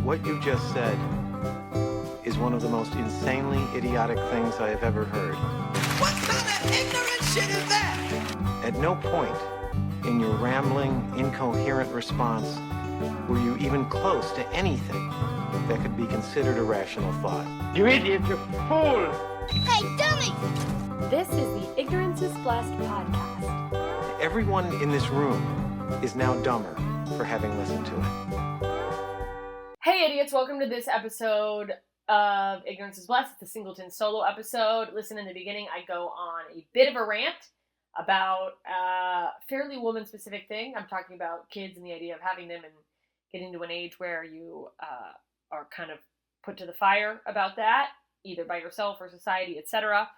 What you just said is one of the most insanely idiotic things I have ever heard. What kind of ignorant shit is that? At no point in your rambling, incoherent response were you even close to anything that could be considered a rational thought. You idiot, you fool! Hey, dummy! This is the Ignorance is Blessed podcast. Everyone in this room is now dumber for having listened to it. Hey idiots, welcome to this episode of Ignorance is Blessed. It's a Singleton solo episode. Listen, in the beginning I go on a bit of a rant about a fairly woman-specific thing. I'm talking about kids and the idea of having them and getting to an age where you are kind of put to the fire about that, either by yourself or society, etc.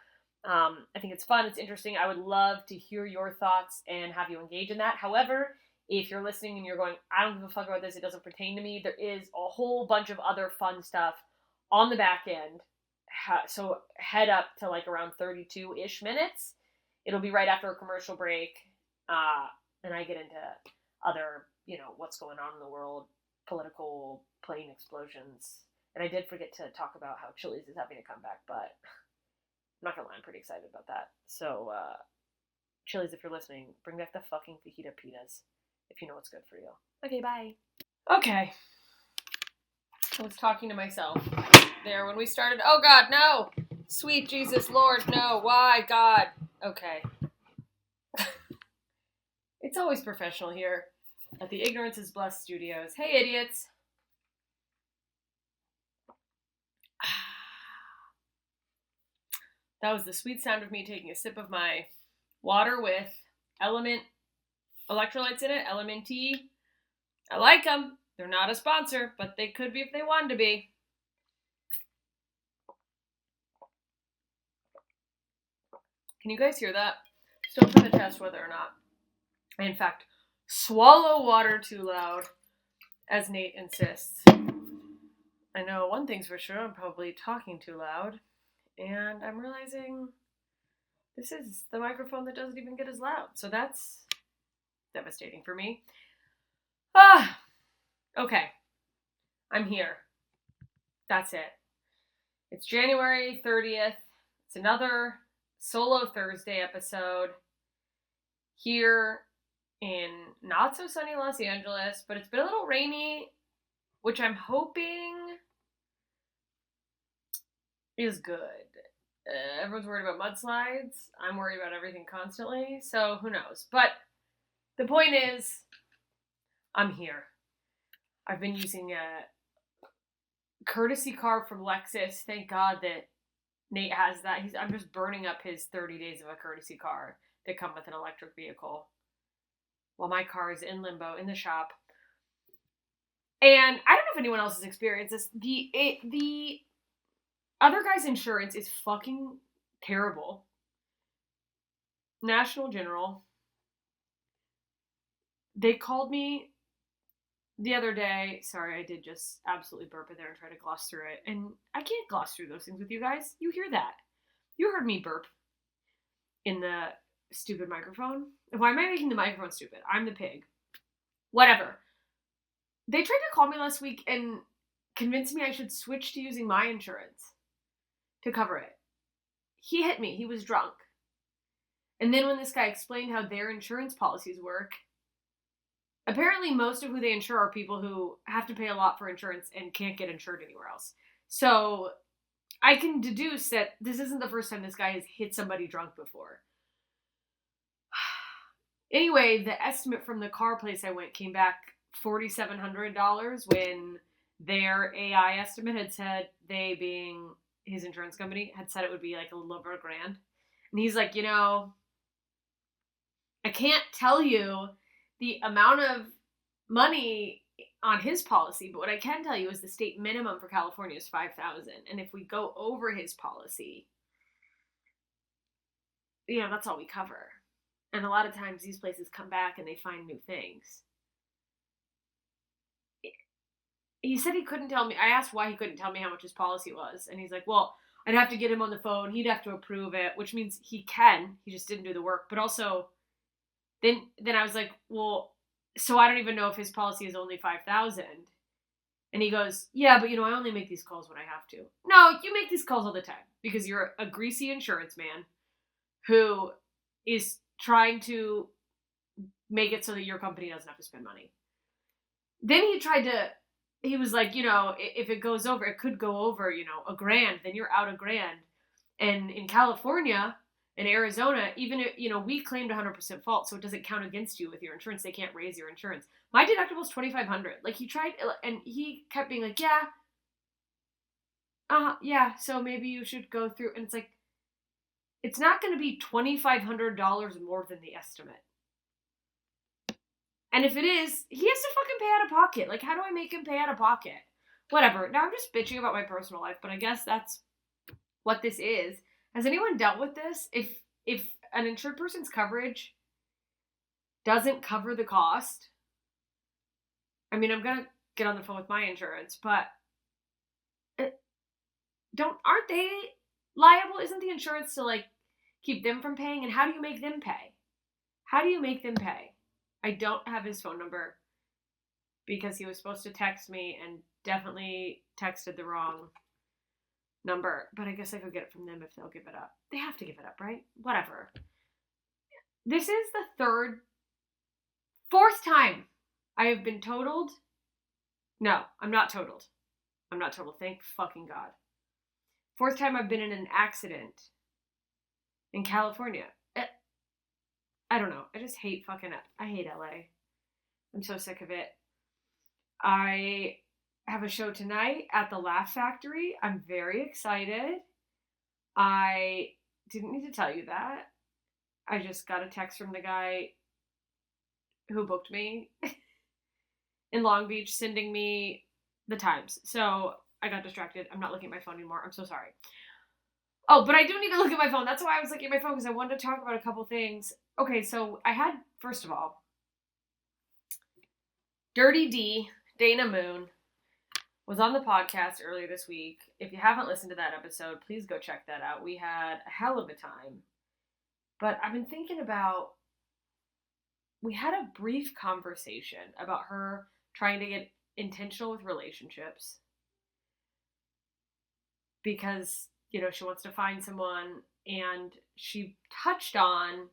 I think it's fun, it's interesting. I would love to hear your thoughts and have you engage in that. However, if you're listening and you're going, I don't give a fuck about this, it doesn't pertain to me, there is a whole bunch of other fun stuff on the back end. So head up to like around 32-ish minutes. It'll be right after a commercial break. And I get into other, what's going on in the world, political plane explosions. And I did forget to talk about how Chili's is having a comeback, but I'm not gonna lie, I'm pretty excited about that. So, Chili's, if you're listening, bring back the fucking fajita pitas, if you know what's good for you. Okay, bye. Okay. I was talking to myself there when we started. Oh God, no! Sweet Jesus Lord, no! Why, God? Okay. It's always professional here at the Ignorance is Blessed studios. Hey, idiots! That was the sweet sound of me taking a sip of my water with Element electrolytes in it, LMNT. I like them. They're not a sponsor, but they could be if they wanted to be. Can you guys hear that? Still trying to test whether or not I, in fact, swallow water too loud, as Nate insists. I know one thing's for sure, I'm probably talking too loud. And I'm realizing this is the microphone that doesn't even get as loud. So that's devastating for me. Okay. I'm here. That's it. It's January 30th. It's another solo Thursday episode here in not so sunny Los Angeles, but it's been a little rainy, which I'm hoping is good. Everyone's worried about mudslides. I'm worried about everything constantly, so who knows. But the point is, I'm here. I've been using a courtesy car from Lexus. Thank God that Nate has that. I'm just burning up his 30 days of a courtesy car that come with an electric vehicle while my car is in limbo in the shop. And I don't know if anyone else has experienced this. The other guy's insurance is fucking terrible. National General. They called me the other day. Sorry, I did just absolutely burp in there and try to gloss through it. And I can't gloss through those things with you guys. You hear that. You heard me burp in the stupid microphone. Why am I making the microphone stupid? I'm the pig. Whatever. They tried to call me last week and convince me I should switch to using my insurance to cover it. He hit me. He was drunk. And then when this guy explained how their insurance policies work, apparently most of who they insure are people who have to pay a lot for insurance and can't get insured anywhere else. So I can deduce that this isn't the first time this guy has hit somebody drunk before. Anyway, the estimate from the car place I went came back $4,700 when their AI estimate had said, they being his insurance company, had said it would be like a little over $1,000. And he's like, I can't tell you the amount of money on his policy, but what I can tell you is the state minimum for California is $5,000. And if we go over his policy, that's all we cover. And a lot of times these places come back and they find new things. He said he couldn't tell me. I asked why he couldn't tell me how much his policy was. And he's like, well, I'd have to get him on the phone. He'd have to approve it, which means he can. He just didn't do the work. But also, then I was like, well, so I don't even know if his policy is only $5,000. And he goes, yeah, but I only make these calls when I have to. No, you make these calls all the time because you're a greasy insurance man who is trying to make it so that your company doesn't have to spend money. Then he was like, if it goes over, it could go over, $1,000, then you're out $1,000. And in California and Arizona, even if, we claimed 100% fault, so it doesn't count against you with your insurance. They can't raise your insurance. My deductible is $2,500. Like, he tried, and he kept being like, yeah, so maybe you should go through. And it's like, it's not going to be $2,500 more than the estimate. And if it is, he has to fucking pay out of pocket. Like, how do I make him pay out of pocket? Whatever. Now I'm just bitching about my personal life, but I guess that's what this is. Has anyone dealt with this? If an insured person's coverage doesn't cover the cost, I mean, I'm gonna get on the phone with my insurance, but aren't they liable? Isn't the insurance to like keep them from paying? And how do you make them pay? How do you make them pay? I don't have his phone number because he was supposed to text me and definitely texted the wrong number. But I guess I could get it from them if they'll give it up. They have to give it up, right? Whatever. This is the fourth time I have been totaled. No, I'm not totaled. I'm not totaled. Thank fucking God. Fourth time I've been in an accident in California. I don't know. I just hate I hate LA. I'm so sick of it. I have a show tonight at the Laugh Factory. I'm very excited. I didn't need to tell you that. I just got a text from the guy who booked me in Long Beach sending me the times. So I got distracted. I'm not looking at my phone anymore. I'm so sorry. Oh, but I do need to look at my phone. That's why I was looking at my phone, because I wanted to talk about a couple things. Okay, so I had, first of all, Dirty D, Dana Moon, was on the podcast earlier this week. If you haven't listened to that episode, please go check that out. We had a hell of a time. But I've been thinking about, we had a brief conversation about her trying to get intentional with relationships. Because, she wants to find someone, and she touched on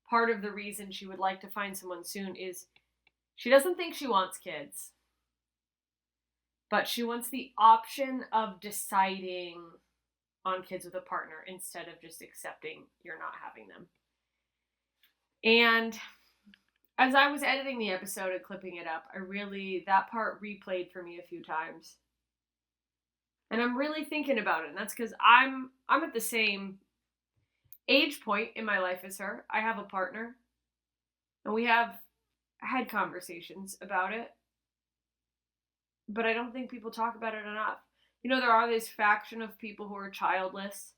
part of the reason she would like to find someone soon is she doesn't think she wants kids, but she wants the option of deciding on kids with a partner instead of just accepting you're not having them. And as I was editing the episode and clipping it up, that part replayed for me a few times. And I'm really thinking about it. And that's because I'm at the same age point in my life as her. I have a partner. And we have had conversations about it. But I don't think people talk about it enough. There are this faction of people who are childless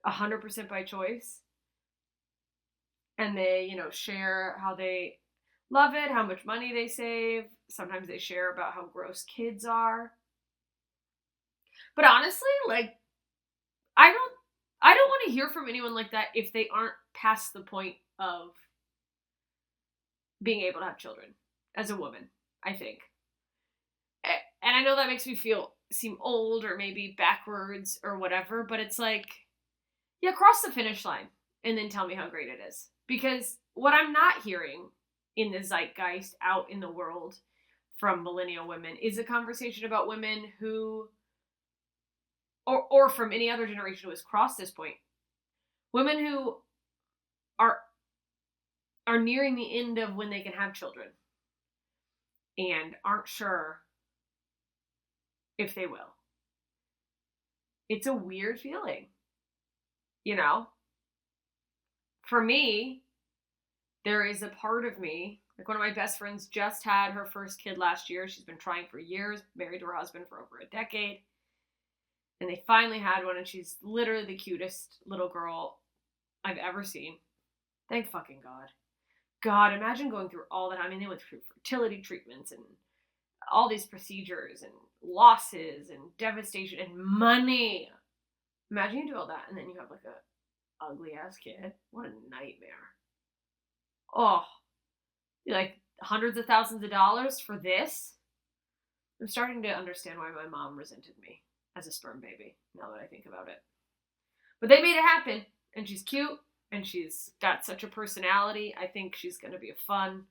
100% by choice. And they, share how they love it, how much money they save. Sometimes they share about how gross kids are. But honestly, like, I don't want to hear from anyone like that if they aren't past the point of being able to have children as a woman, I think. And I know that makes me seem old or maybe backwards or whatever, but it's like, yeah, cross the finish line and then tell me how great it is. Because what I'm not hearing in the zeitgeist out in the world from millennial women is a conversation about women who, or from any other generation who has crossed this point, women who are nearing the end of when they can have children and aren't sure if they will. It's a weird feeling, For me, there is a part of me, like one of my best friends just had her first kid last year. She's been trying for years, married to her husband for over a decade. And they finally had one, and she's literally the cutest little girl I've ever seen. Thank fucking God. God, imagine going through all that. I mean, they went through fertility treatments and all these procedures and losses and devastation and money. Imagine you do all that, and then you have like a ugly ass kid. What a nightmare. Oh, like hundreds of thousands of dollars for this? I'm starting to understand why my mom resented me as a sperm baby, now that I think about it. But they made it happen, and she's cute, and she's got such a personality. I think she's going to be a fun,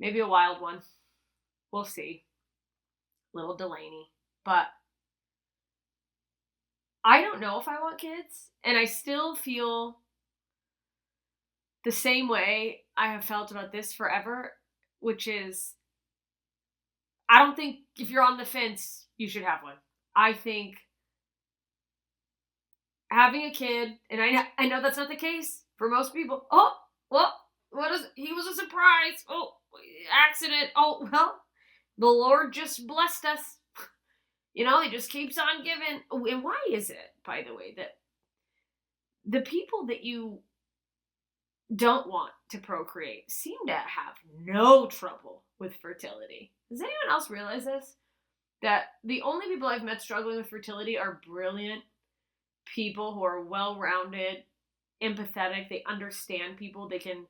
maybe a wild one. We'll see. Little Delaney. But I don't know if I want kids, and I still feel the same way I have felt about this forever, which is, I don't think if you're on the fence, you should have one. I think having a kid, and I know that's not the case for most people. Oh, well, he was a surprise. Oh, accident. Oh, well, the Lord just blessed us. You know, he just keeps on giving. And why is it, by the way, that the people that you don't want to procreate seem to have no trouble with fertility? Does anyone else realize this? That the only people I've met struggling with fertility are brilliant people who are well-rounded, empathetic, they understand people, they can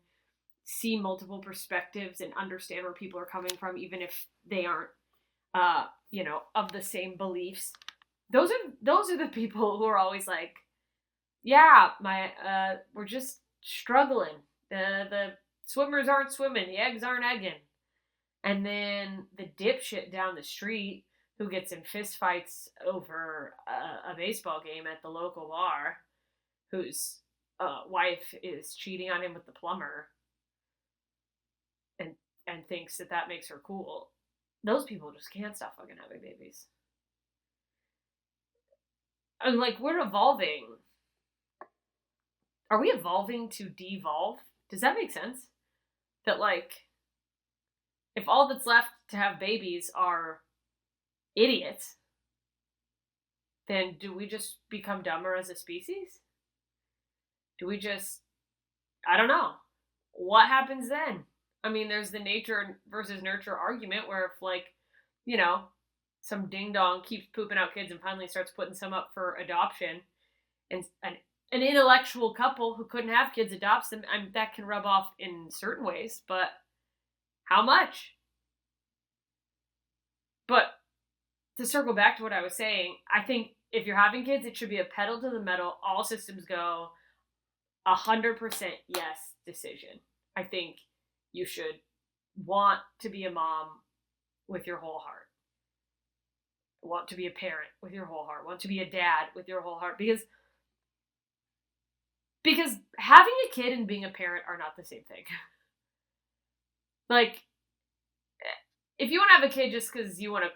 see multiple perspectives and understand where people are coming from, even if they aren't, of the same beliefs. Those are the people who are always like, yeah, we're just struggling. The swimmers aren't swimming, the eggs aren't egging. And then the dipshit down the street who gets in fistfights over a baseball game at the local bar, whose wife is cheating on him with the plumber, and thinks that makes her cool. Those people just can't stop fucking having babies. And like, we're evolving. Are we evolving to devolve? Does that make sense? That like, if all that's left to have babies are idiots, then do we just become dumber as a species? Do we just, I don't know. What happens then? I mean, there's the nature versus nurture argument where if, like, some ding dong keeps pooping out kids and finally starts putting some up for adoption, and an intellectual couple who couldn't have kids adopts them, that can rub off in certain ways, but how much? But to circle back to what I was saying, I think if you're having kids, it should be a pedal to the metal, all systems go, 100% yes decision. I think you should want to be a mom with your whole heart. Want to be a parent with your whole heart. Want to be a dad with your whole heart. Because having a kid and being a parent are not the same thing. Like, if you want to have a kid just because you want to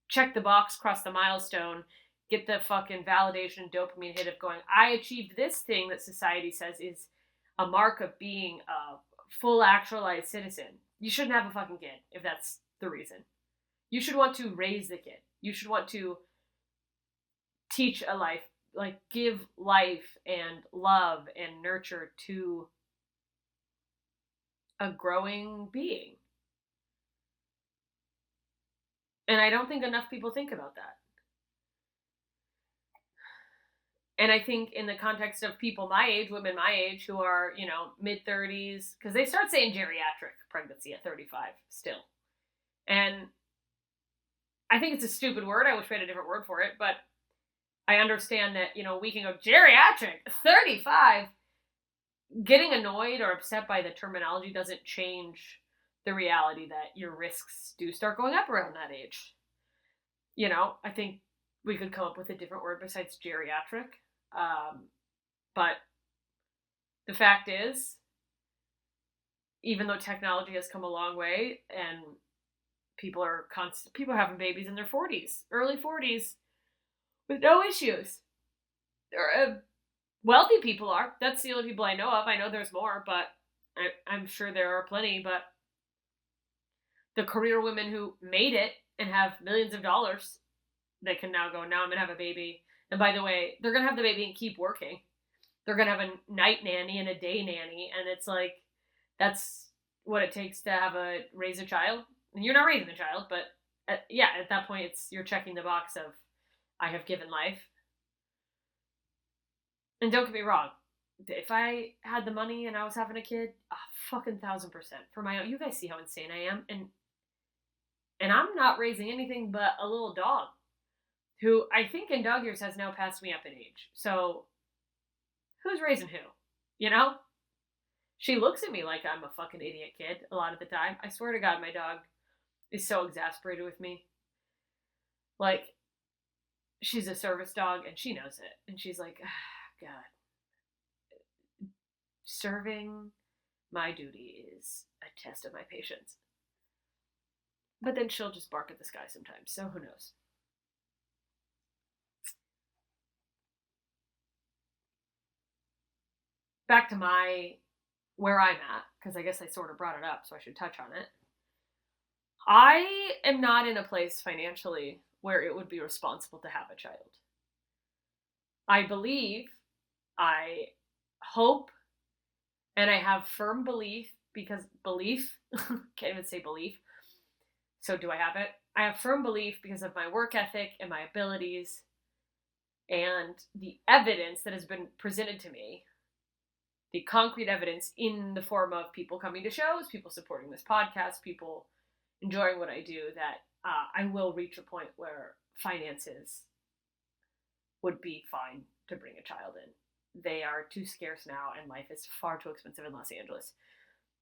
check the box, cross the milestone, get the fucking validation dopamine hit of going, I achieved this thing that society says is a mark of being a full actualized citizen, you shouldn't have a fucking kid if that's the reason. You should want to raise the kid. You should want to teach a life, like give life and love and nurture to a growing being. And I don't think enough people think about that. And I think in the context of people my age, women my age, who are, mid-30s, because they start saying geriatric pregnancy at 35 still. And I think it's a stupid word. I wish we had a different word for it. But I understand that, we can go, geriatric, 35. Getting annoyed or upset by the terminology doesn't change the reality that your risks do start going up around that age. I think we could come up with a different word besides geriatric. But the fact is, even though technology has come a long way and people are having babies in their 40s, early 40s, with no issues. Wealthy people are. That's the only people I know of. I know there's more, but I'm sure there are plenty. But the career women who made it and have millions of dollars, they can now go, now I'm going to have a baby. And by the way, they're going to have the baby and keep working. They're going to have a night nanny and a day nanny. And it's like, that's what it takes to raise a child. And you're not raising a child, but at that point, you're checking the box of, I have given life. And don't get me wrong, if I had the money and I was having a kid, fucking 1,000% for my own. You guys see how insane I am, and And I'm not raising anything but a little dog who I think in dog years has now passed me up in age. So who's raising who? You know? She looks at me like I'm a fucking idiot kid a lot of the time. I swear to God, my dog is so exasperated with me. Like, she's a service dog and she knows it. And she's like, God, serving my duty is a test of my patience. But then she'll just bark at the sky sometimes, so who knows? Back to where I'm at, because I guess I sort of brought it up, so I should touch on it. I am not in a place financially where it would be responsible to have a child. I believe, I hope, and I have firm belief, can't even say belief, so do I have it? I have firm belief because of my work ethic and my abilities and the evidence that has been presented to me, the concrete evidence in the form of people coming to shows, people supporting this podcast, people enjoying what I do, that I will reach a point where finances would be fine to bring a child in. They are too scarce now, and life is far too expensive in Los Angeles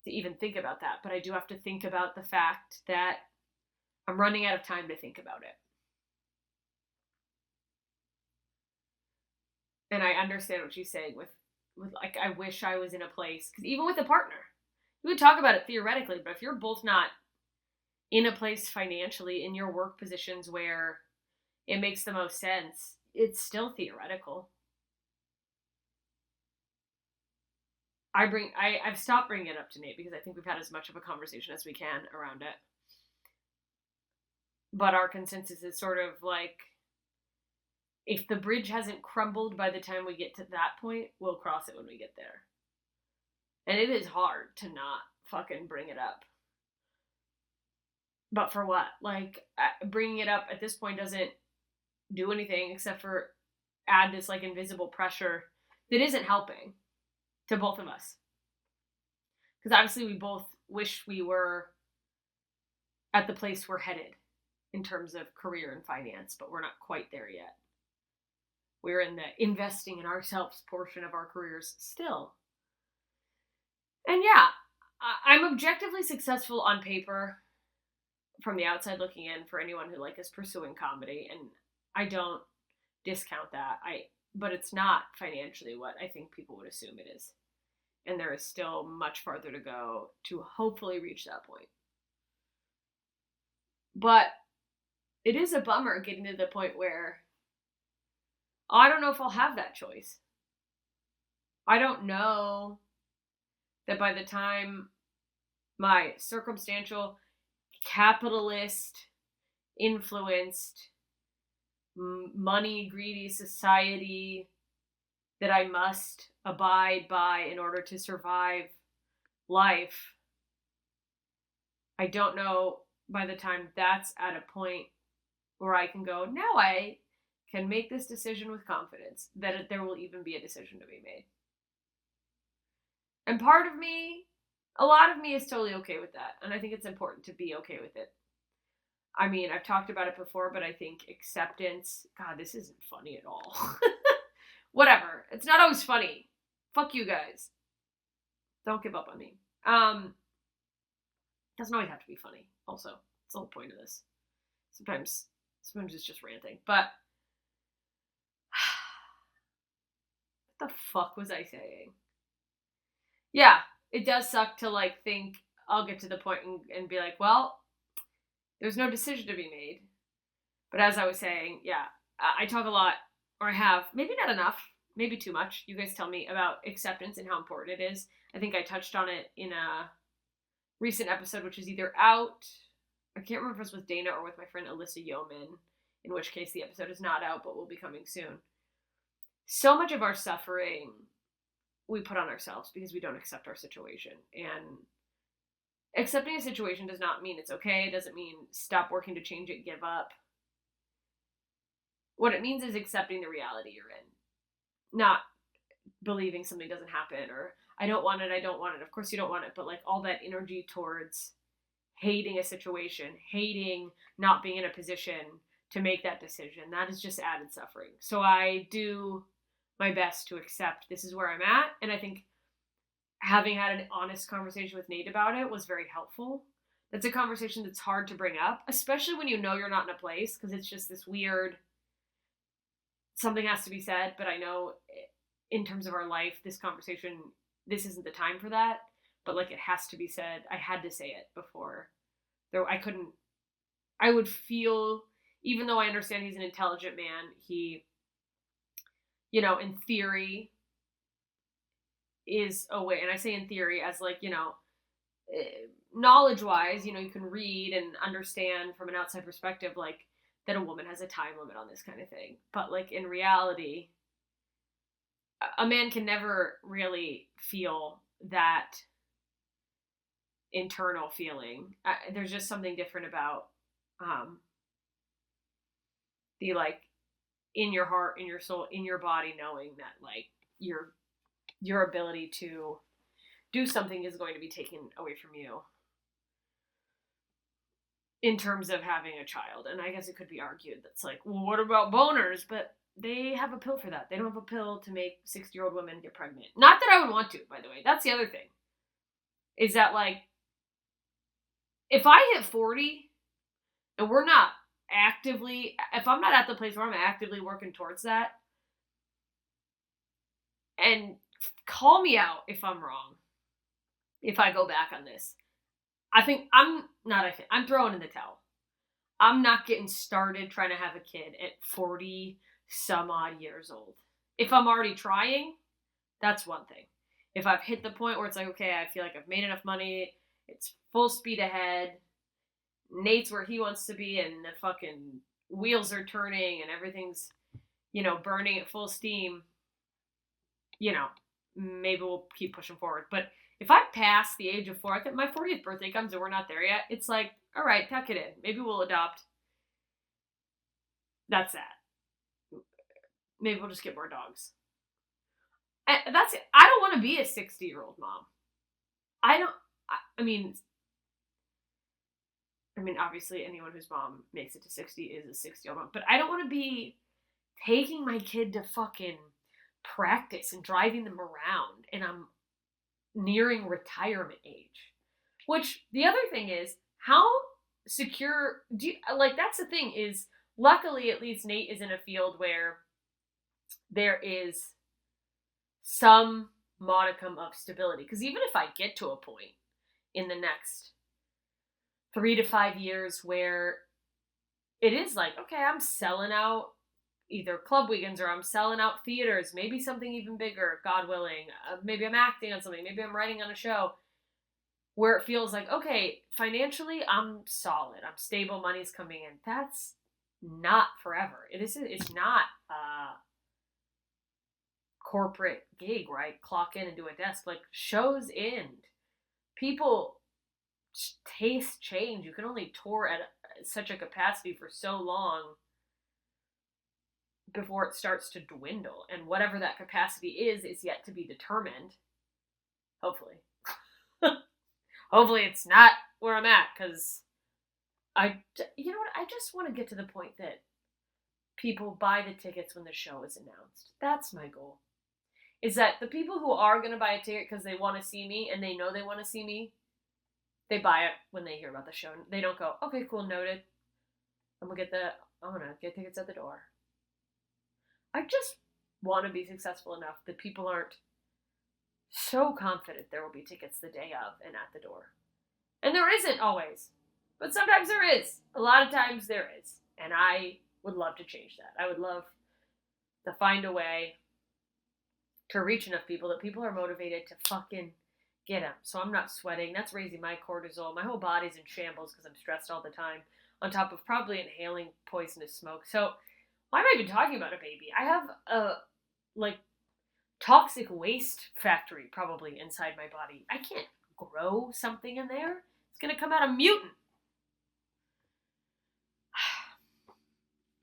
to even think about that. But I do have to think about the fact that I'm running out of time to think about it. And I understand what she's saying with like, I wish I was in a place, because even with a partner, you would talk about it theoretically, but if you're both not in a place financially in your work positions where it makes the most sense, it's still theoretical. I've stopped bringing it up to Nate because I think we've had as much of a conversation as we can around it. But our consensus is sort of like, if the bridge hasn't crumbled by the time we get to that point, we'll cross it when we get there. And it is hard to not fucking bring it up. But for what? Like, bringing it up at this point doesn't do anything except for add this, like, invisible pressure that isn't helping to both of us. Because obviously we both wish we were at the place we're headed in terms of career and finance, but we're not quite there yet. We're in the investing in ourselves portion of our careers still. And yeah, I'm objectively successful on paper from the outside looking in for anyone who like is pursuing comedy, and I don't discount that. But it's not financially what I think people would assume it is. And there is still much farther to go to hopefully reach that point. But it is a bummer getting to the point where I don't know if I'll have that choice. I don't know that by the time my circumstantial, capitalist, influenced, money greedy society that I must abide by in order to survive life, I don't know by the time that's at a point where I can go, now I can make this decision with confidence that there will even be a decision to be made. And part of me, a lot of me is totally okay with that. And I think it's important to be okay with it. I mean, I've talked about it before, but I think acceptance, God, this isn't funny at all. Whatever. It's not always funny. Fuck you guys. Don't give up on me. Doesn't always have to be funny, also. That's the whole point of this. Sometimes it's just ranting. But what the fuck was I saying? Yeah, it does suck to like think I'll get to the point and be like, well, there's no decision to be made. But as I was saying, yeah, I talk a lot, or I have, maybe not enough, maybe too much. You guys tell me about acceptance and how important it is. I think I touched on it in a recent episode, which is either out, I can't remember if it was with Dana or with my friend Alyssa Yeoman, in which case the episode is not out, but will be coming soon. So much of our suffering we put on ourselves because we don't accept our situation. And accepting a situation does not mean it's okay. It doesn't mean stop working to change it, give up. What it means is accepting the reality you're in. Not believing something doesn't happen, or I don't want it. Of course you don't want it, but like all that energy towards hating a situation, hating not being in a position to make that decision. That is just added suffering. So I do my best to accept this is where I'm at. And I think having had an honest conversation with Nate about it was very helpful. That's a conversation that's hard to bring up, especially when you know you're not in a place, because it's just this weird, something has to be said, but I know in terms of our life, this conversation, this isn't the time for that, but like it has to be said. I had to say it before. Though I would feel, even though I understand he's an intelligent man, he, you know, in theory is aware, and I say in theory as like, you know, knowledge-wise, you know, you can read and understand from an outside perspective, like, that a woman has a time limit on this kind of thing. But, like, in reality, a man can never really feel that internal feeling. There's just something different about the, like, in your heart, in your soul, in your body, knowing that, like, your ability to do something is going to be taken away from you in terms of having a child. And I guess it could be argued that's like, well, what about boners? But they have a pill for that. They don't have a pill to make 60-year-old women get pregnant. Not that I would want to, by the way. That's the other thing. Is that, like, if I hit 40 and we're not actively, if I'm not at the place where I'm actively working towards that, and call me out if I'm wrong, if I go back on this, I'm throwing in the towel. I'm not getting started trying to have a kid at 40 some odd years old. If I'm already trying, that's one thing. If I've hit the point where it's like, okay, I feel like I've made enough money, it's full speed ahead, Nate's where he wants to be, and the fucking wheels are turning and everything's, you know, burning at full steam, you know, maybe we'll keep pushing forward. But if I pass the age of 4, I think my 40th birthday comes and we're not there yet, it's like, all right, tuck it in. Maybe we'll adopt. That's that. Maybe we'll just get more dogs. And that's it. I don't want to be a 60-year-old mom. I mean, obviously anyone whose mom makes it to 60 is a 60-year-old mom. But I don't want to be taking my kid to fucking practice and driving them around and I'm nearing retirement age. Which, the other thing is, how secure that's the thing is, luckily at least Nate is in a field where there is some modicum of stability. Because even if I get to a point in the next 3 to 5 years where it is like, okay, I'm selling out either club weekends or I'm selling out theaters, maybe something even bigger, God willing. Maybe I'm acting on something. Maybe I'm writing on a show where it feels like, okay, financially I'm solid. I'm stable. Money's coming in. That's not forever. It's not a corporate gig where I clock in and do a desk. Like, shows end. People taste change. You can only tour at such a capacity for so long before it starts to dwindle, and whatever that capacity is yet to be determined. Hopefully. Hopefully it's not where I'm at, because you know what, I just want to get to the point that people buy the tickets when the show is announced. That's my goal. Is that the people who are going to buy a ticket because they want to see me, and they know they want to see me, they buy it when they hear about the show. They don't go, okay, cool, noted. I'm going to get tickets at the door. I just want to be successful enough that people aren't so confident there will be tickets the day of and at the door. And there isn't always. But sometimes there is. A lot of times there is. And I would love to change that. I would love to find a way to reach enough people that people are motivated to fucking get them. So I'm not sweating. That's raising my cortisol. My whole body's in shambles because I'm stressed all the time. On top of probably inhaling poisonous smoke. So why am I even talking about a baby? I have a, toxic waste factory probably inside my body. I can't grow something in there. It's going to come out a mutant.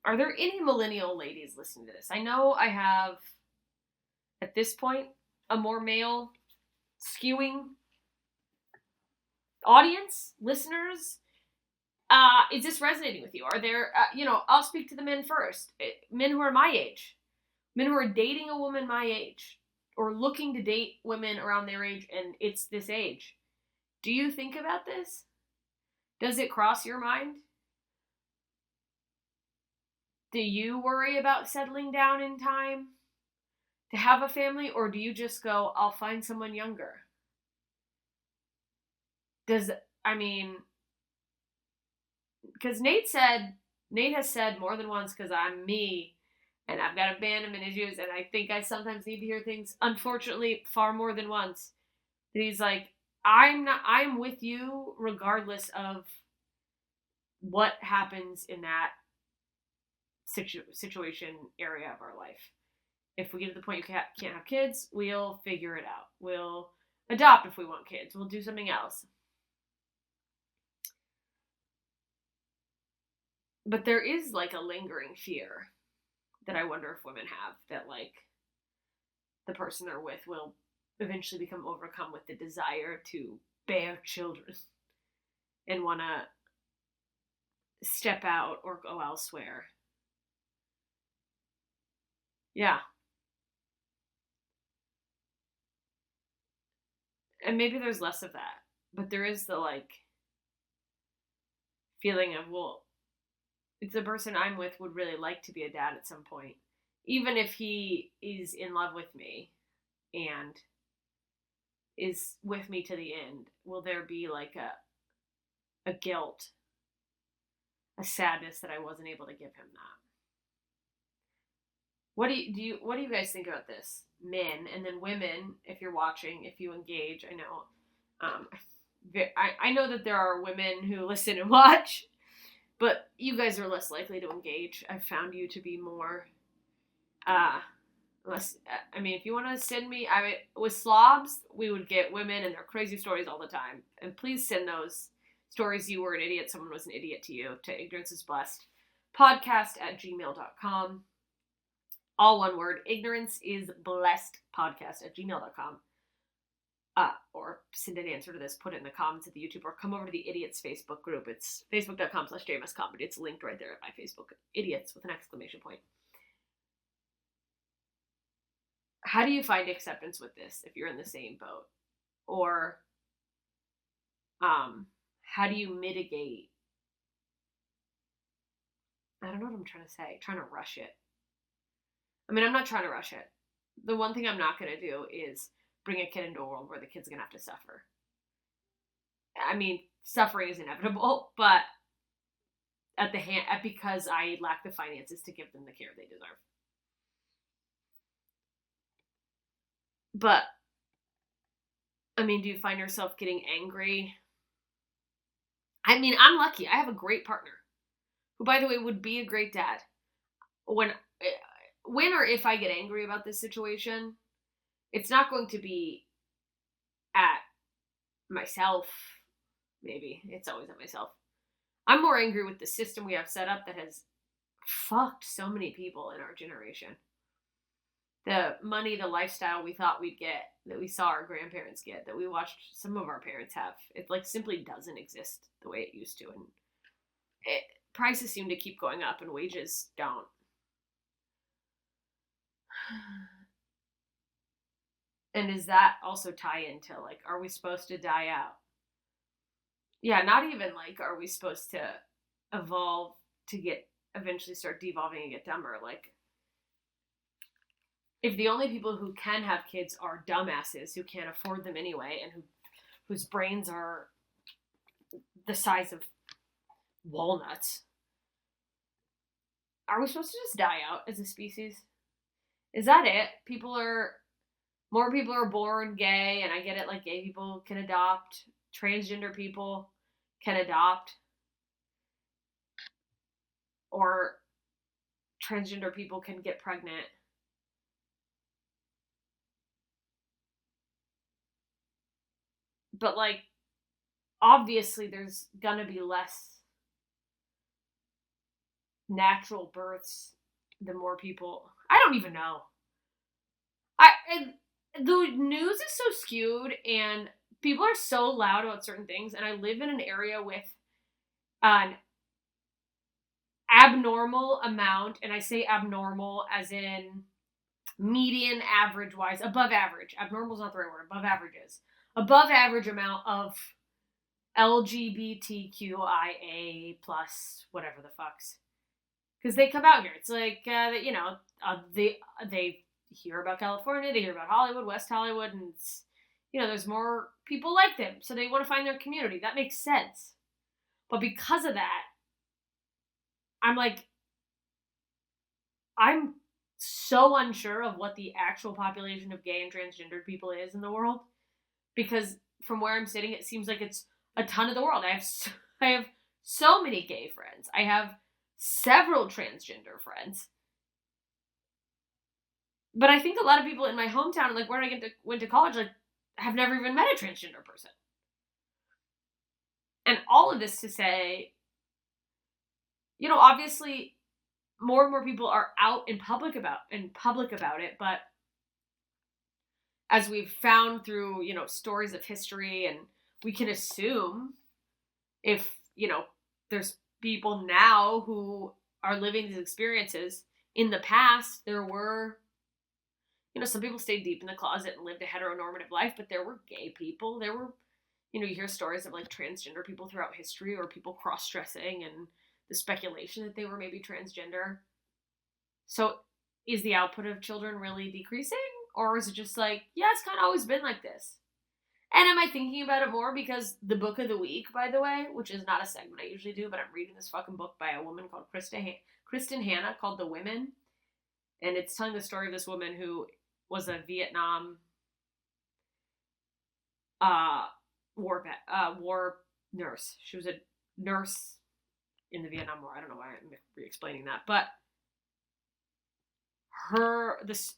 Are there any millennial ladies listening to this? I know I have, at this point, a more male skewing audience, listeners, is this resonating with you? Are there, I'll speak to the men first. Men who are my age. Men who are dating a woman my age. Or looking to date women around their age, and it's this age. Do you think about this? Does it cross your mind? Do you worry about settling down in time to have a family, or do you just go, I'll find someone younger? Because Nate has said more than once, because I'm me, and I've got abandonment issues, and I think I sometimes need to hear things, unfortunately, far more than once. And he's like, I'm with you regardless of what happens in that situation area of our life. If we get to the point you can't have kids, we'll figure it out. We'll adopt if we want kids. We'll do something else. But there is like a lingering fear that I wonder if women have, that like the person they're with will eventually become overcome with the desire to bear children and want to step out or go elsewhere. Yeah. And maybe there's less of that, but there is the like feeling of, well, if the person I'm with would really like to be a dad at some point, even if he is in love with me and is with me to the end, will there be like a guilt, a sadness that I wasn't able to give him that? What do you guys think about this, men, and then women? If you're watching, if you engage, I know, I know that there are women who listen and watch, but you guys are less likely to engage. I've found you to be more, less. I mean, if you want to send me, with slobs, we would get women and their crazy stories all the time, and please send those stories. You were an idiot, someone was an idiot to you, to ignoranceisblessedpodcast@gmail.com. All one word, ignoranceisblessedpodcast@gmail.com. Or send an answer to this, put it in the comments of the YouTube, or come over to the Idiots Facebook group. It's facebook.com/JMSComedy. It's linked right there at my Facebook. Idiots with an exclamation point. How do you find acceptance with this if you're in the same boat? Or how do you mitigate? I don't know what I'm trying to say. Trying to rush it. I mean, I'm not trying to rush it. The one thing I'm not going to do is bring a kid into a world where the kid's going to have to suffer. I mean, suffering is inevitable, but because I lack the finances to give them the care they deserve. But, I mean, do you find yourself getting angry? I mean, I'm lucky. I have a great partner who, by the way, would be a great dad. When or if I get angry about this situation, it's not going to be at myself. Maybe. It's always at myself. I'm more angry with the system we have set up that has fucked so many people in our generation. The money, the lifestyle we thought we'd get, that we saw our grandparents get, that we watched some of our parents have, it like simply doesn't exist the way it used to. And prices seem to keep going up and wages don't. And does that also tie into, like, are we supposed to die out? Yeah, not even, like, are we supposed to evolve to eventually start devolving and get dumber? Like, if the only people who can have kids are dumbasses who can't afford them anyway, and whose brains are the size of walnuts, are we supposed to just die out as a species? Is that it? More people are born gay, and I get it, like, gay people can adopt, transgender people can adopt, or transgender people can get pregnant. But, like, obviously there's gonna be less natural births the more people. I don't even know. The news is so skewed, and people are so loud about certain things, and I live in an area with an abnormal amount, and I say abnormal as in median, average wise, above average. Abnormal is not the right word. Above average is. Above average amount of LGBTQIA plus whatever the fucks. Because they come out here. It's like, they hear about California, they hear about Hollywood, West Hollywood, and it's, there's more people like them. So they want to find their community. That makes sense. But because of that, I'm so unsure of what the actual population of gay and transgendered people is in the world. Because from where I'm sitting, it seems like it's a ton of the world. I have so many gay friends. I have several transgender friends. But I think a lot of people in my hometown, like where I went to college, like have never even met a transgender person. And all of this to say, obviously more and more people are out in public about it, but as we've found through, stories of history, and we can assume if, there's people now who are living these experiences, in the past, there were, some people stayed deep in the closet and lived a heteronormative life, but there were gay people. There were, you hear stories of like transgender people throughout history, or people cross-dressing, and the speculation that they were maybe transgender. So is the output of children really decreasing? Or is it just like, yeah, it's kind of always been like this? And am I thinking about it more because the book of the week, by the way, which is not a segment I usually do, but I'm reading this fucking book by a woman called Kristen Hanna called The Women. And it's telling the story of this woman who was a Vietnam war nurse. She was a nurse in the Vietnam War. I don't know why I'm re-explaining that, but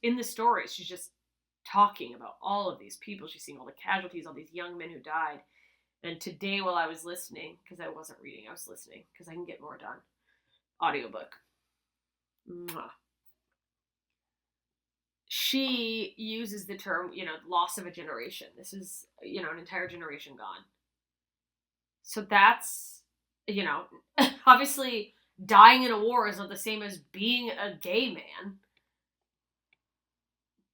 in the story, she's just talking about all of these people. She's seeing all the casualties, all these young men who died. And today, while I was listening, because I wasn't reading, I was listening, because I can get more done. Audiobook. Mwah. She uses the term, loss of a generation. This is, an entire generation gone. So that's, obviously dying in a war is not the same as being a gay man.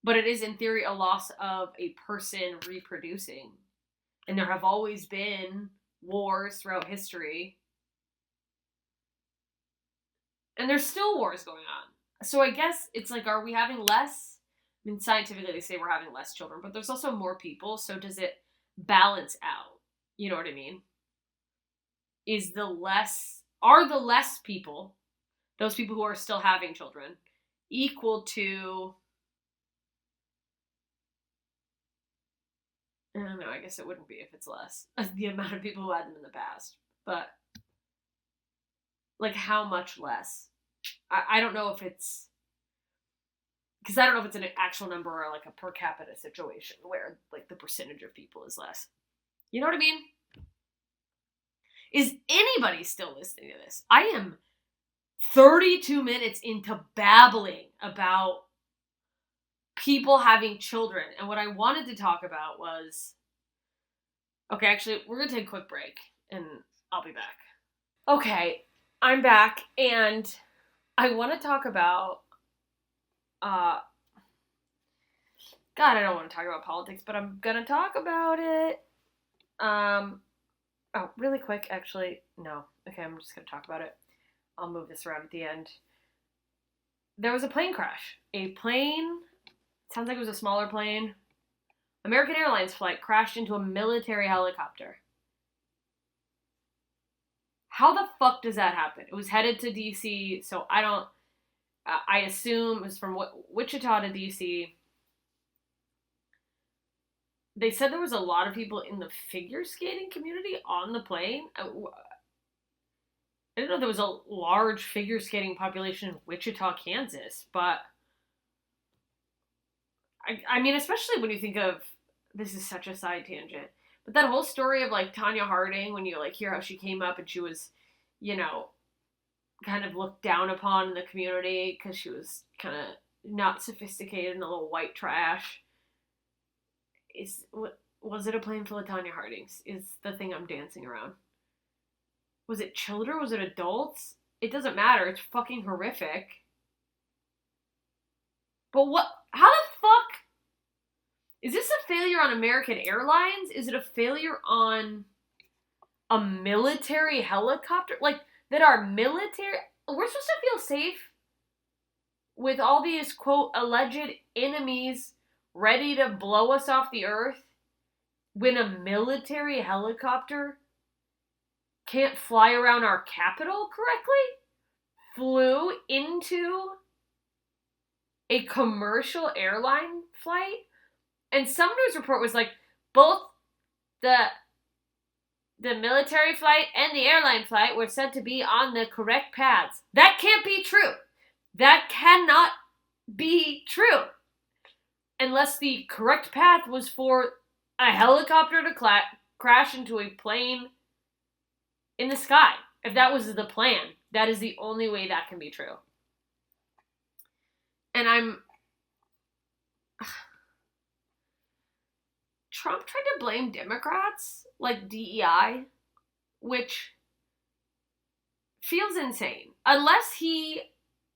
But it is, in theory, a loss of a person reproducing. And there have always been wars throughout history. And there's still wars going on. So I guess it's like, are we having less? I mean, scientifically, they say we're having less children, but there's also more people. So does it balance out? You know what I mean? Are the less people, those people who are still having children, equal to... I don't know, I guess it wouldn't be if it's less. The amount of people who had them in the past. But, like, how much less? I don't know if it's... Because I don't know if it's an actual number or, like, a per capita situation where, like, the percentage of people is less. You know what I mean? Is anybody still listening to this? I am 32 minutes into babbling about people having children. And what I wanted to talk about was... Okay, actually, we're going to take a quick break, and I'll be back. Okay, I'm back, and I want to talk about... God, I don't want to talk about politics, but I'm going to talk about it. Oh, really quick, actually, no. Okay, I'm just going to talk about it. I'll move this around at the end. There was a plane crash. A plane... Sounds like it was a smaller plane. American Airlines flight crashed into a military helicopter. How the fuck does that happen? It was headed to D.C., so I assume it was from Wichita to D.C. They said there was a lot of people in the figure skating community on the plane. I didn't know there was a large figure skating population in Wichita, Kansas, but... I mean, especially when you think of, this is such a side tangent, but that whole story of, like, Tanya Harding, when you, like, hear how she came up and she was, kind of looked down upon in the community because she was kind of not sophisticated and a little white trash. Was it a plane full of Tanya Hardings? Is the thing I'm dancing around. Was it children? Was it adults? It doesn't matter. It's fucking horrific. But what? How the fuck? Is this a failure on American Airlines? Is it a failure on a military helicopter? Like, that our military... We're supposed to feel safe with all these, quote, alleged enemies ready to blow us off the earth when a military helicopter can't fly around our capital correctly? Flew into a commercial airline flight? And some news report was like, both the military flight and the airline flight were said to be on the correct paths. That can't be true. That cannot be true. Unless the correct path was for a helicopter to crash into a plane in the sky. If that was the plan, that is the only way that can be true. And Trump tried to blame Democrats, like DEI, which feels insane. Unless he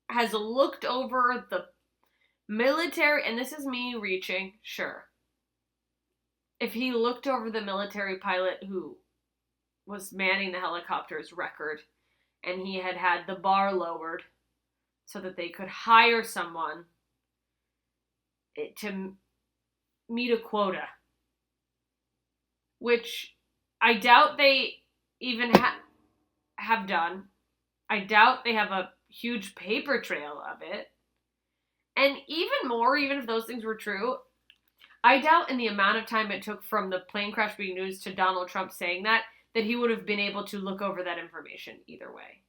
has looked over the military, and this is me reaching, sure. If he looked over the military pilot who was manning the helicopter's record, and he had the bar lowered so that they could hire someone to meet a quota, which I doubt they even have done. I doubt they have a huge paper trail of it. And even more, even if those things were true, I doubt in the amount of time it took from the plane crash being news to Donald Trump saying that he would have been able to look over that information either way.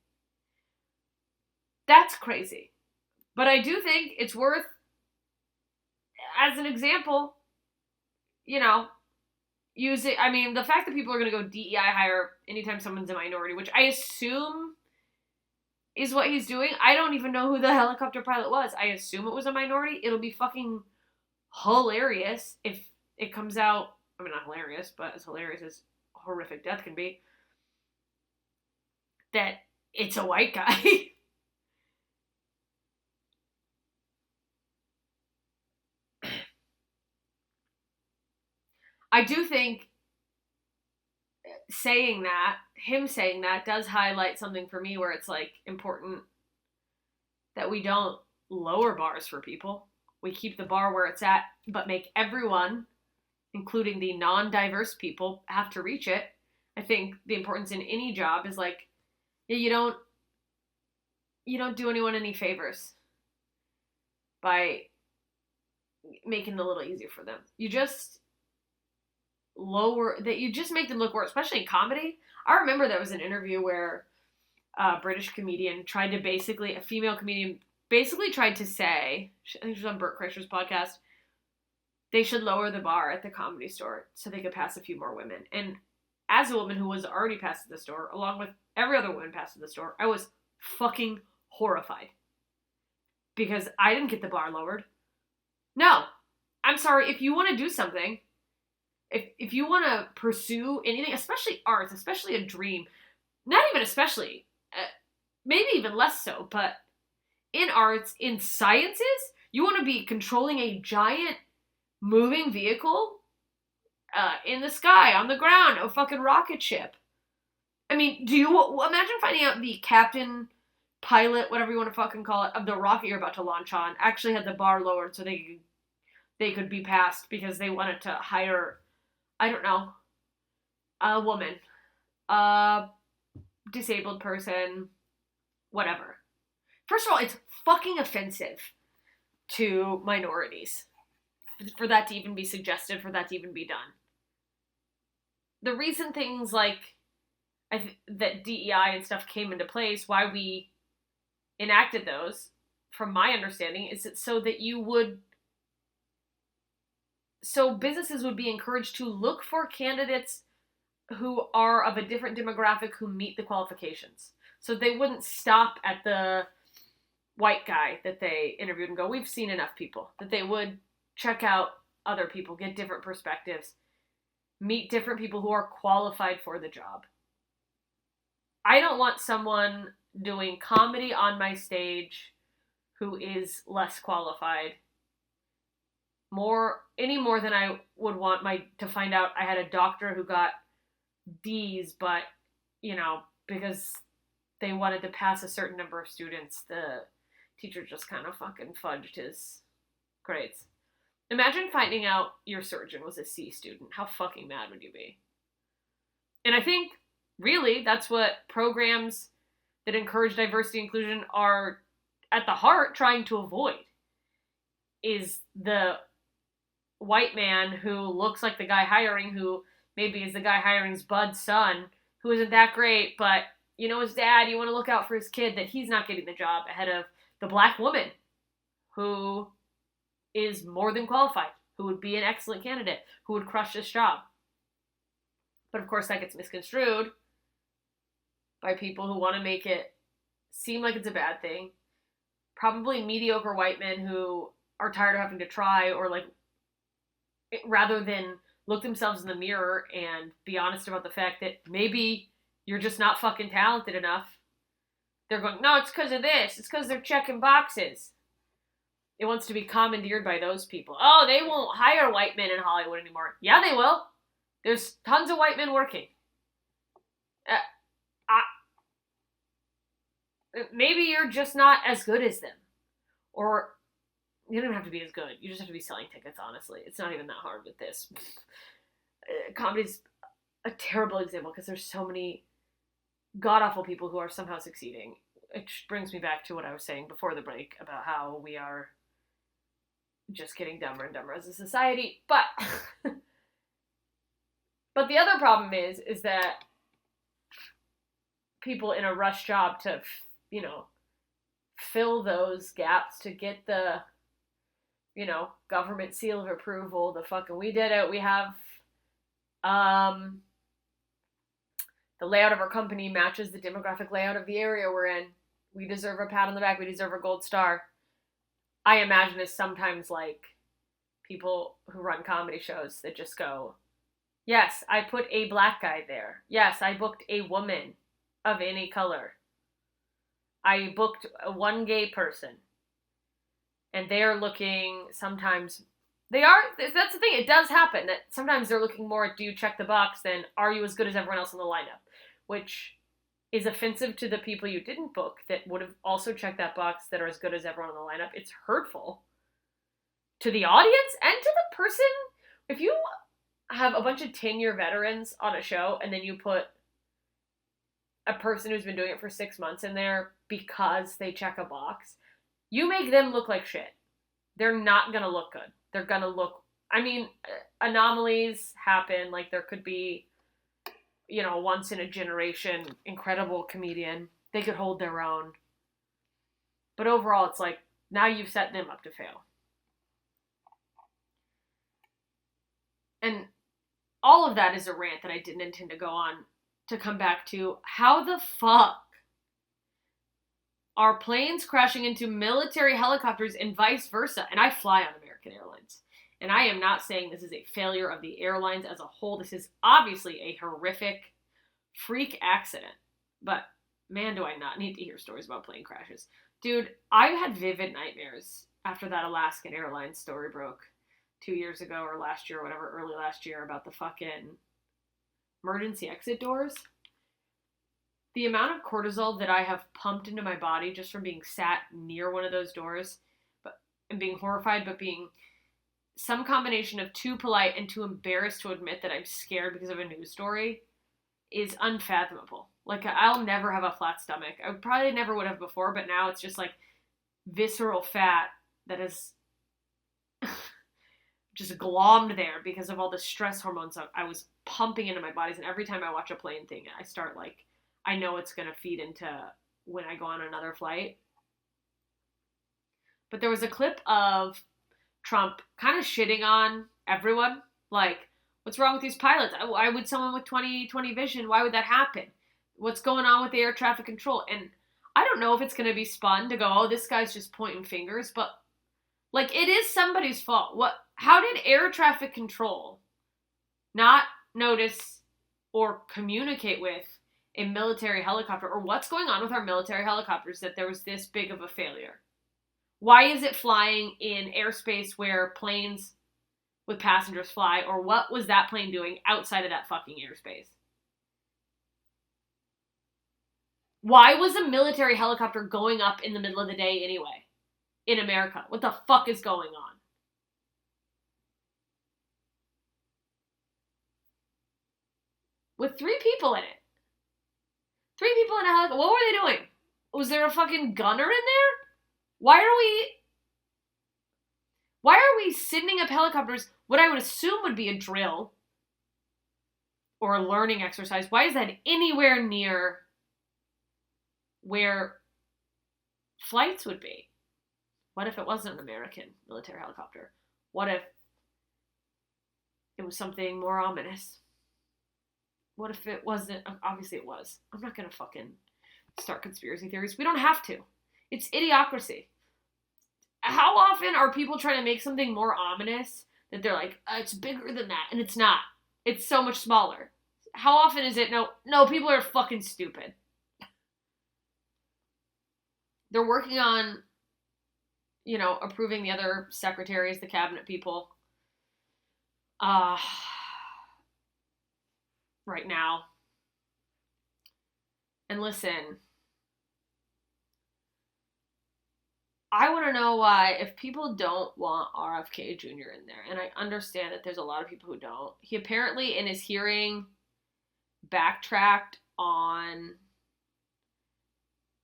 That's crazy. But I do think it's worth, as an example, using, I mean, the fact that people are going to go DEI hire anytime someone's a minority, which I assume is what he's doing. I don't even know who the helicopter pilot was. I assume it was a minority. It'll be fucking hilarious if it comes out, I mean, not hilarious, but as hilarious as horrific death can be, that it's a white guy. I do think him saying that does highlight something for me where it's like important that we don't lower bars for people. We keep the bar where it's at, but make everyone, including the non-diverse people, have to reach it. I think the importance in any job is like, you don't do anyone any favors by making it a little easier for them. You just make them look worse, especially in comedy. I remember there was an interview where a British comedian a female comedian tried to say, I think she was on Bert Kreischer's podcast, they should lower the bar at the Comedy Store so they could pass a few more women. And as a woman who was already passed at the store, along with every other woman passed at the store, I was fucking horrified. Because I didn't get the bar lowered. No. I'm sorry, if you want to do something, if you want to pursue anything, especially arts, especially a dream, not even especially, maybe even less so, but in arts, in sciences, you want to be controlling a giant moving vehicle in the sky, on the ground, a fucking rocket ship. I mean, imagine finding out the captain, pilot, whatever you want to fucking call it, of the rocket you're about to launch on actually had the bar lowered so they could be passed because they wanted to hire, I don't know, a woman, a disabled person, whatever. First of all, it's fucking offensive to minorities for that to even be suggested, for that to even be done. The reason things like that DEI and stuff came into place, why we enacted those, from my understanding, is so that businesses would be encouraged to look for candidates who are of a different demographic who meet the qualifications. So they wouldn't stop at the white guy that they interviewed and go, we've seen enough people. That they would check out other people, get different perspectives, meet different people who are qualified for the job. I don't want someone doing comedy on my stage who is less qualified any more than I would want to find out I had a doctor who got D's, but, because they wanted to pass a certain number of students, the teacher just kind of fucking fudged his grades. Imagine finding out your surgeon was a C student. How fucking mad would you be? And I think, really, that's what programs that encourage diversity and inclusion are at the heart trying to avoid, is the white man who looks like the guy hiring, who maybe is the guy hiring's bud's son, who isn't that great, but his dad, you want to look out for his kid, that he's not getting the job ahead of the black woman who is more than qualified, who would be an excellent candidate, who would crush this job. But of course that gets misconstrued by people who want to make it seem like it's a bad thing. Probably mediocre white men who are tired of having to try, or rather than look themselves in the mirror and be honest about the fact that maybe you're just not fucking talented enough, they're going, no, it's because of this. It's because they're checking boxes. It wants to be commandeered by those people. Oh, they won't hire white men in Hollywood anymore. Yeah, they will. There's tons of white men working. Maybe you're just not as good as them. Or you don't even have to be as good. You just have to be selling tickets, honestly. It's not even that hard with this. Comedy's a terrible example because there's so many god-awful people who are somehow succeeding. It brings me back to what I was saying before the break about how we are just getting dumber and dumber as a society. But the other problem is that people in a rush job to, fill those gaps to get the, government seal of approval, the fucking we did it, we have, the layout of our company matches the demographic layout of the area we're in. We deserve a pat on the back. We deserve a gold star. I imagine it's sometimes like people who run comedy shows that just go, yes, I put a black guy there. Yes, I booked a woman of any color. I booked one gay person. And they're looking sometimes, that's the thing, it does happen that sometimes they're looking more at, do you check the box, than are you as good as everyone else in the lineup? Which is offensive to the people you didn't book that would have also checked that box, that are as good as everyone in the lineup. It's hurtful to the audience and to the person. If you have a bunch of 10-year veterans on a show and then you put a person who's been doing it for 6 months in there because they check a box, you make them look like shit. They're not going to look good. They're going to look, anomalies happen. Like there could be, once in a generation, incredible comedian. They could hold their own. But overall, it's like, now you've set them up to fail. And all of that is a rant that I didn't intend to go on to come back to. How the fuck are planes crashing into military helicopters and vice versa? And I fly on American Airlines. And I am not saying this is a failure of the airlines as a whole. This is obviously a horrific freak accident. But man, do I not need to hear stories about plane crashes. Dude, I had vivid nightmares after that Alaskan Airlines story broke 2 years ago or last year or whatever, early last year, about the fucking emergency exit doors. The amount of cortisol that I have pumped into my body just from being sat near one of those doors and being horrified, but being some combination of too polite and too embarrassed to admit that I'm scared because of a news story is unfathomable. Like, I'll never have a flat stomach. I probably never would have before, but now it's just like visceral fat that is just glommed there because of all the stress hormones I was pumping into my bodies. And every time I watch a plane thing, I start like, I know it's going to feed into when I go on another flight. But there was a clip of Trump kind of shitting on everyone. Like, what's wrong with these pilots? Why would someone with 20/20 vision, why would that happen? What's going on with the air traffic control? And I don't know if it's going to be spun to go, oh, this guy's just pointing fingers. But, like, it is somebody's fault. How did air traffic control not notice or communicate with a military helicopter, or what's going on with our military helicopters that there was this big of a failure? Why is it flying in airspace where planes with passengers fly, or what was that plane doing outside of that fucking airspace? Why was a military helicopter going up in the middle of the day anyway? In America? What the fuck is going on? With 3 people in it. 3 people in a helicopter. What were they doing? Was there a fucking gunner in there? Why are we sending up helicopters? What I would assume would be a drill or a learning exercise. Why is that anywhere near where flights would be? What if it wasn't an American military helicopter? What if it was something more ominous? What if it wasn't? Obviously it was. I'm not going to fucking start conspiracy theories. We don't have to. It's idiocracy. How often are people trying to make something more ominous that they're like, it's bigger than that, and it's not. It's so much smaller. How often is it? No, people are fucking stupid. They're working on, approving the other secretaries, the cabinet people, right now. And listen, I want to know why, if people don't want RFK Jr. in there, and I understand that there's a lot of people who don't. He apparently, in his hearing, backtracked on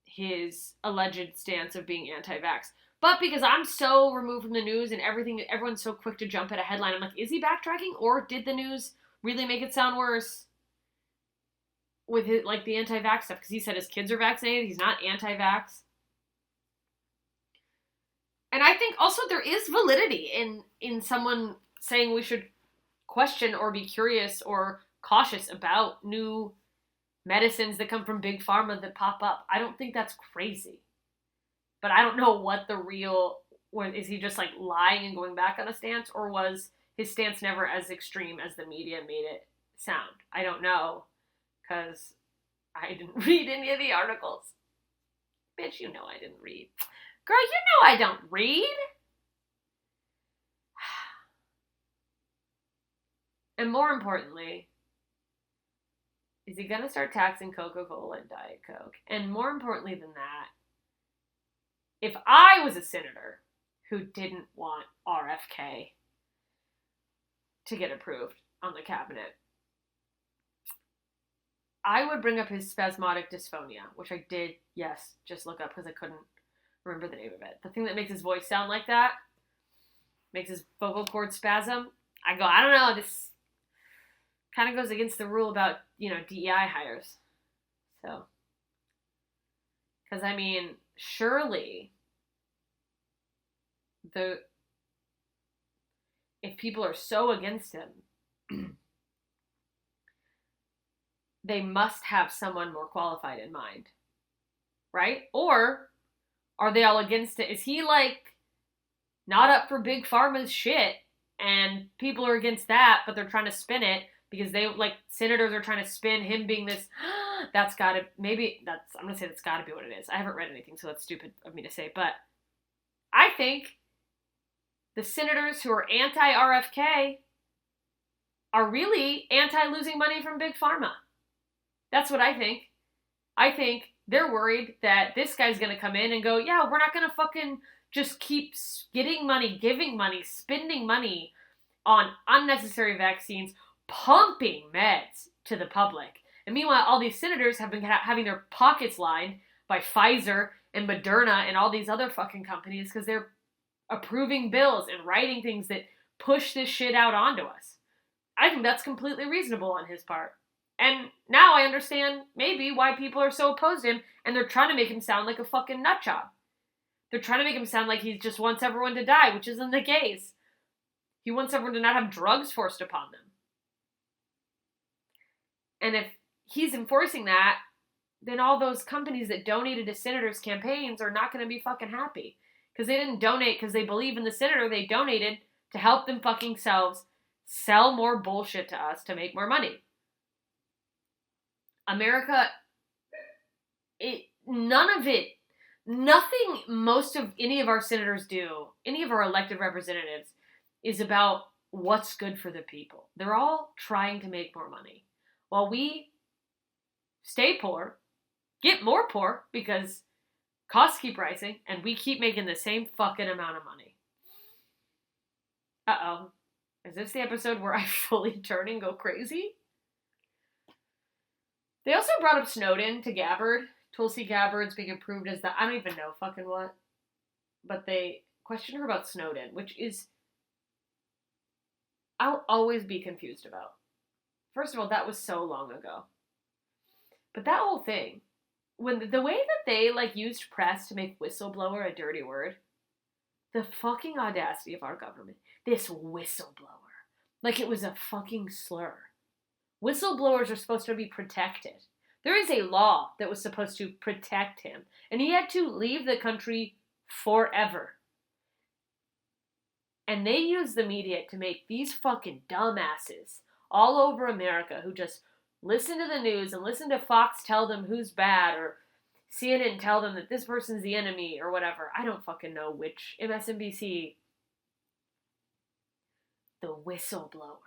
his alleged stance of being anti-vax. But because I'm so removed from the news and everyone's so quick to jump at a headline, I'm like, is he backtracking, or did the news really make it sound worse with his, the anti-vax stuff? Because he said his kids are vaccinated. He's not anti-vax. And I think also there is validity in someone saying we should question or be curious or cautious about new medicines that come from big pharma that pop up. I don't think that's crazy. But I don't know what the real, is he just lying and going back on a stance, or was his stance never as extreme as the media made it sound? I don't know, because I didn't read any of the articles. Bitch, you know I didn't read. Girl, you know I don't read. And more importantly, is he going to start taxing Coca-Cola and Diet Coke? And more importantly than that, if I was a senator who didn't want RFK to get approved on the cabinet, I would bring up his spasmodic dysphonia, which I did, yes, just look up because I couldn't remember the name of it. The thing that makes his voice sound like that, makes his vocal cord spasm. I go, I don't know, this kind of goes against the rule about, DEI hires. So, because surely if people are so against him, they must have someone more qualified in mind, right? Or are they all against it? Is he not up for big pharma's shit, and people are against that, but they're trying to spin it because they senators are trying to spin him being this, I'm gonna say that's gotta be what it is. I haven't read anything, so that's stupid of me to say, but I think the senators who are anti-RFK are really anti-losing money from big pharma. That's what I think. I think they're worried that this guy's going to come in and go, yeah, we're not going to fucking just keep getting money, giving money, spending money on unnecessary vaccines, pumping meds to the public. And meanwhile, all these senators have been having their pockets lined by Pfizer and Moderna and all these other fucking companies because they're approving bills and writing things that push this shit out onto us. I think that's completely reasonable on his part. And now I understand maybe why people are so opposed to him, and they're trying to make him sound like a fucking nut job. They're trying to make him sound like he just wants everyone to die, which isn't the case. He wants everyone to not have drugs forced upon them. And if he's enforcing that, then all those companies that donated to senators' campaigns are not going to be fucking happy. Because they didn't donate because they believe in the senator. They donated to help them fucking selves sell more bullshit to us to make more money. America, nothing most of any of our senators do, any of our elected representatives, is about what's good for the people. They're all trying to make more money. While we stay poor, get more poor because costs keep rising and we keep making the same fucking amount of money. Uh-oh. Is this the episode where I fully turn and go crazy? They also brought up Snowden to Gabbard. Tulsi Gabbard's being approved as the, I don't even know fucking what. But they questioned her about Snowden, which is, I'll always be confused about. First of all, that was so long ago. But that whole thing, when the way that they used press to make whistleblower a dirty word, the fucking audacity of our government. This whistleblower. Like it was a fucking slur. Whistleblowers are supposed to be protected. There is a law that was supposed to protect him, and he had to leave the country forever. And they use the media to make these fucking dumbasses all over America who just listen to the news and listen to Fox tell them who's bad, or CNN tell them that this person's the enemy, or whatever. I don't fucking know which. MSNBC. The whistleblower.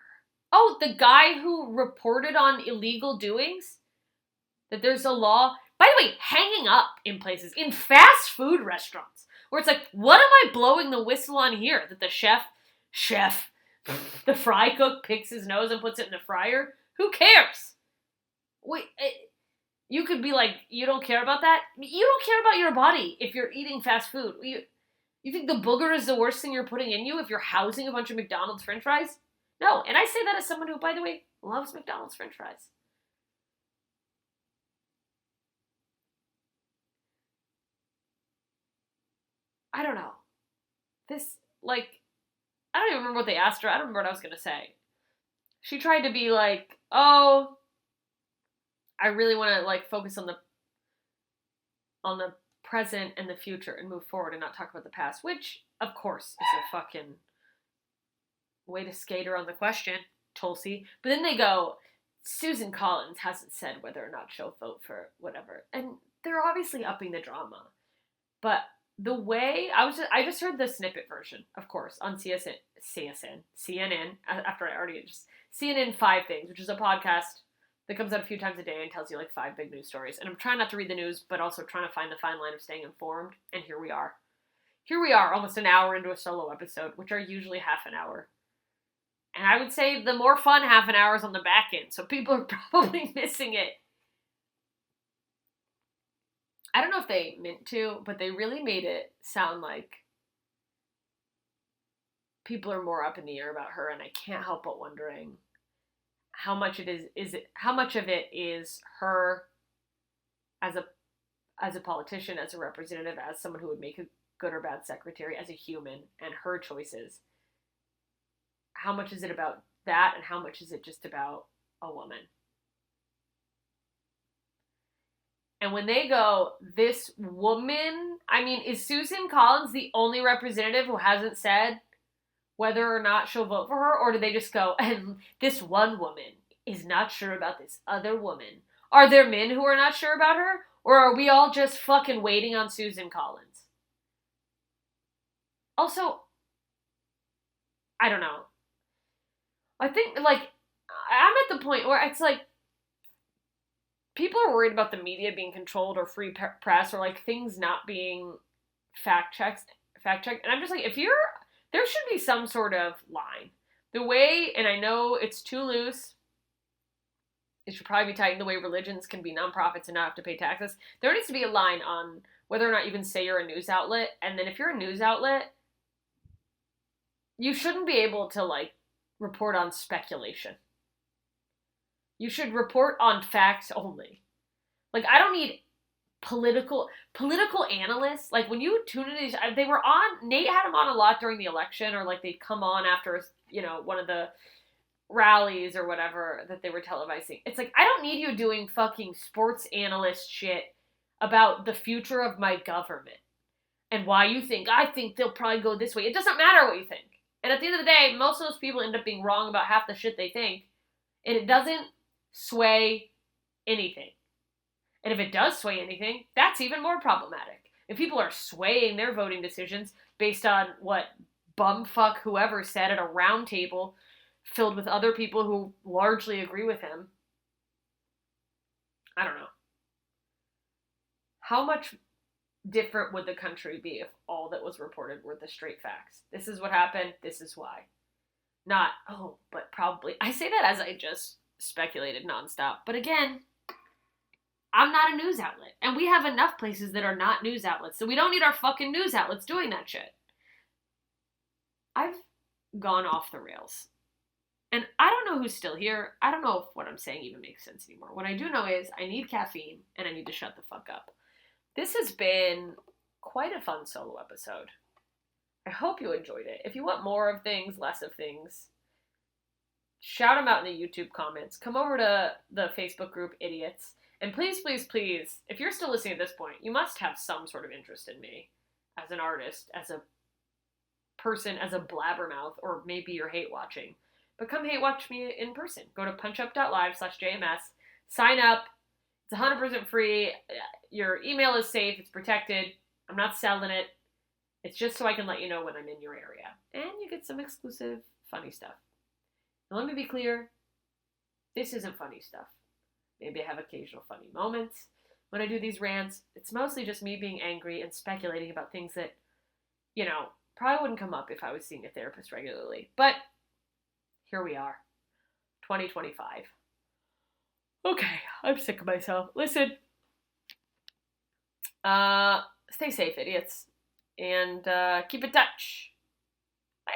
Oh, the guy who reported on illegal doings? That there's a law, by the way, hanging up in places, in fast food restaurants, where it's like, what am I blowing the whistle on here? That the chef, the fry cook picks his nose and puts it in the fryer? Who cares? Wait, you could be like, you don't care about that? You don't care about your body if you're eating fast food. You think the booger is the worst thing you're putting in you if you're housing a bunch of McDonald's french fries? No, and I say that as someone who, by the way, loves McDonald's french fries. I don't know. I don't even remember what they asked her. I don't remember what I was going to say. She tried to be like, oh, I really want to, focus on the present and the future and move forward and not talk about the past, which, of course, is a fucking way to skate around the question, Tulsi. But then they go, Susan Collins hasn't said whether or not she'll vote for whatever. And they're obviously upping the drama. But the way, I just heard the snippet version, of course, on CNN, after I already CNN 5 Things, which is a podcast that comes out a few times a day and tells you 5 big news stories. And I'm trying not to read the news, but also trying to find the fine line of staying informed. And here we are. Here we are, almost an hour into a solo episode, which are usually half an hour. And I would say the more fun half an hour is on the back end, so people are probably missing it. I don't know if they meant to, but they really made it sound like people are more up in the air about her, and I can't help but wondering how much of it is her as a politician, as a representative, as someone who would make a good or bad secretary, as a human, and her choices. How much is it about that, and how much is it just about a woman? And when they go, this woman, is Susan Collins the only representative who hasn't said whether or not she'll vote for her? Or do they just go, and this one woman is not sure about this other woman? Are there men who are not sure about her? Or are we all just fucking waiting on Susan Collins? Also, I don't know. I think, I'm at the point where it's people are worried about the media being controlled or free press or things not being fact checked. And I'm just there should be some sort of line. The way, and I know it's too loose, it should probably be tightened the way religions can be nonprofits and not have to pay taxes. There needs to be a line on whether or not you can say you're a news outlet. And then if you're a news outlet, you shouldn't be able to report on speculation. You should report on facts only. I don't need political analysts. When you tune into these, they were on, Nate had them on a lot during the election, or they'd come on after, one of the rallies or whatever that they were televising. It's I don't need you doing fucking sports analyst shit about the future of my government and why you think, I think they'll probably go this way. It doesn't matter what you think. And at the end of the day, most of those people end up being wrong about half the shit they think, and it doesn't sway anything. And if it does sway anything, that's even more problematic. If people are swaying their voting decisions based on what bumfuck whoever said at a round table filled with other people who largely agree with him, I don't know. How much different would the country be if all that was reported were the straight facts? This is what happened, this is why. Not, oh, but probably. I say that as I just speculated nonstop. But again, I'm not a news outlet. And we have enough places that are not news outlets. So we don't need our fucking news outlets doing that shit. I've gone off the rails. And I don't know who's still here. I don't know if what I'm saying even makes sense anymore. What I do know is I need caffeine and I need to shut the fuck up. This has been quite a fun solo episode. I hope you enjoyed it. If you want more of things, less of things, shout them out in the YouTube comments. Come over to the Facebook group Idiots. And please, please, please, if you're still listening at this point, you must have some sort of interest in me as an artist, as a person, as a blabbermouth, or maybe you're hate watching. But come hate watch me in person. Go to punchup.live/JMS. Sign up. It's 100% free. Your email is safe. It's protected. I'm not selling it. It's just so I can let you know when I'm in your area. And you get some exclusive funny stuff. Now let me be clear. This isn't funny stuff. Maybe I have occasional funny moments when I do these rants. It's mostly just me being angry and speculating about things that, probably wouldn't come up if I was seeing a therapist regularly. But here we are. 2025. Okay, I'm sick of myself. Listen. Stay safe, idiots. And keep in touch. Bye.